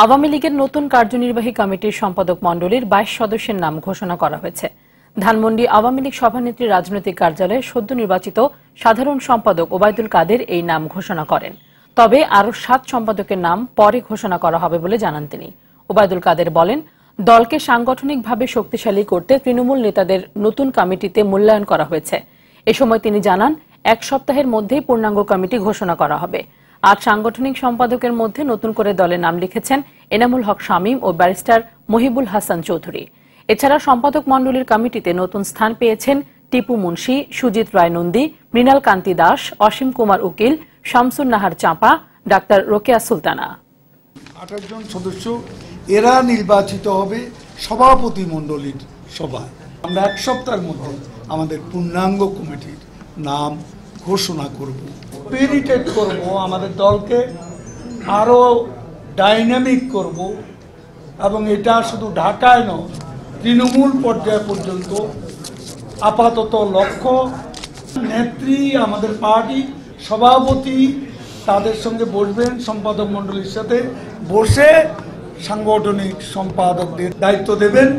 আওয়ামী লীগের নতুন কার্যনির্বাহী কমিটির সম্পাদক মণ্ডলীর ২২ সদস্যের নাম ঘোষণা করা হয়েছে। ধানমন্ডি আওয়ামী লীগ সভানেত্রীর রাজনৈতিক কার্যালয়ে সদ্য নির্বাচিত সাধারণ সম্পাদক ওবায়দুল কাদের এই নাম ঘোষণা করেন। তবে আরও ৭ সম্পাদকের নাম পরে ঘোষণা করা হবে বলে জানান তিনি। ওবায়দুল কাদের বলেন, দলকে সাংগঠনিকভাবে শক্তিশালী করতে তৃণমূল নেতাদের নতুন কমিটিতে মূল্যায়ন করা হয়েছে। এ সময় তিনি জানান, ১ সপ্তাহের মধ্যেই পূর্ণাঙ্গ কমিটি ঘোষণা করা হবে। ৮ সাংগঠনিক সম্পাদকের মধ্যে নতুন করে দলে নাম লিখেছেন এনামুল হক শামীম ও ব্যারিস্টার মহিবুল হাসান চৌধুরী। এছাড়া সম্পাদক মণ্ডলীর কমিটিতে নতুন স্থান পেয়েছেন টিপু মুন্সি, সুজিত রায় নন্দী, মৃণাল কান্তি দাস, অসীম কুমার উকিল, শামসুন নাহার চাঁপা, ডাক্তার রোকেয়া সুলতানা। ২৮ জন সদস্য এরা নির্বাচিত হবে সভাপতি মণ্ডলীর সভায়। আমরা ১ সপ্তাহের মধ্যে আমাদের পূর্ণাঙ্গ কমিটির নাম ঘোষণা করব, পেরিটেট করব, আমাদের দলকে আরও ডাইনামিক করব এবং এটা শুধু ঢাকায় নয়, তৃণমূল পর্যায় পর্যন্ত আপাতত লক্ষ্য। নেত্রী, আমাদের পার্টি সভাপতি তাদের সঙ্গে বসবেন, সম্পাদক মণ্ডলীর সাথে বসে সাংগঠনিক সম্পাদকদের দায়িত্ব দেবেন।